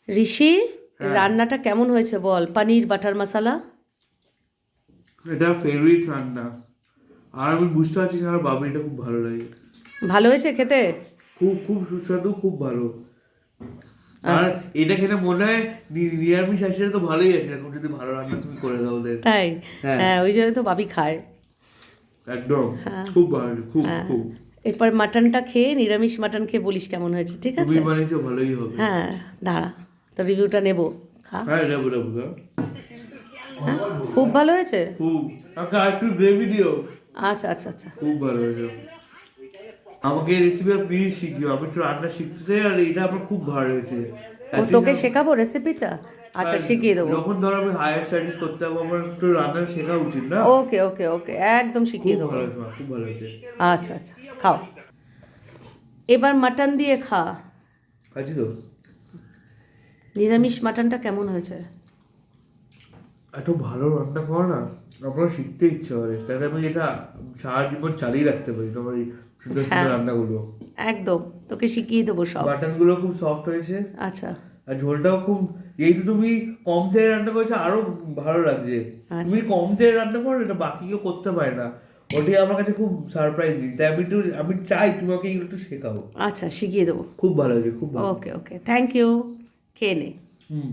ঋষি, হ্যাঁ। রান্নাটা কেমন হয়েছে বল? পনির বাটার মশলা। এটা ফেভারিট রান্না। আর আমি বুঝতে পারছি না, আমার বাবার এটা খুব ভালো লাগে। ভালো হয়েছে খেতে? খুব খুব সুস্বাদু, খুব ভালো। আর আচ্ছা, এটা খেতে মনে হয় নিরামিষ আসলে তো ভালোই আছে, এখন যদি ভালো রান্না তুমি করে দাও ওদের। তাই? হ্যাঁ, হ্যাঁ, ওই জন্য তো বাবি খায়। একদম। হ্যাঁ, খুব ভালো, খুব হ্যাঁ। খুব। এরপর মাটনটা খেয়ে, নিরামিষ মাটন খেয়ে বলিস কেমন হয়েছে, ঠিক তুমি আছে? বানিয়েছো, ভালোই হবে। হ্যাঁ, দাঁড়া, তো রিভিউটা নেব। খা। হ্যাঁ, এটা বলে বলো। হ্যাঁ, খুব ভালো হয়েছে। খুব। আমাকে আর একটু গ্রেভি দিও। আচ্ছা আচ্ছা আচ্ছা। খুব ভালো হয়েছে। আমাকে রেসিপি প্লিজ শিখিও, আমি একটু রান্না শিখতে চাই, আর এটা আমার খুব ভালো হয়েছে। ও, তোকে শেখাবো রেসিপিটা? আচ্ছা, শিখিয়ে দেবো। যখন ধরো আমি হায়ার স্টাডিজ করতে যাবো, আমার একটু রান্না শেখা উচিত না? ওকে ওকে ওকে, একদম শিখিয়ে খুব দেবো। ভালো হয়েছে মা, খুব ভালো হয়েছে। আচ্ছা আচ্ছা, খাও। এবার মাটন দিয়ে খা। আছি তো। নিরামিষ মাটনটা কেমন হয়েছে? এত ভালো রান্না করো না, আমার শিখতে ইচ্ছে করে, তাহলে আমি এটা সারা জীবন চালিয়ে রাখতে পারি, তোমার এই সুন্দর সুন্দর হ্যাঁ, রান্নাগুলো। একদম, তোকে শিখিয়ে দেবো সব। বাটনগুলো খুব সফট হয়েছে, আচ্ছা আর ঝোলটাও খুব, যেহেতু তুমি কম তেলে রান্না করেছো আরো ভালো লাগছে। তুমি আচ্ছা কম তেলে রান্না করো, এটা বাকি কেউ করতে পারে না। ওটাই আমার কাছে খুব সারপ্রাইজিং, তাই আমি চাই তোমাকে এগুলো একটু শেখাও। আচ্ছা, শিখিয়ে দেবো। খুব ভালো হয়েছে, খুব ভালো। ওকে ওকে, থ্যাংক ইউ। খেয়ে নে। হুম।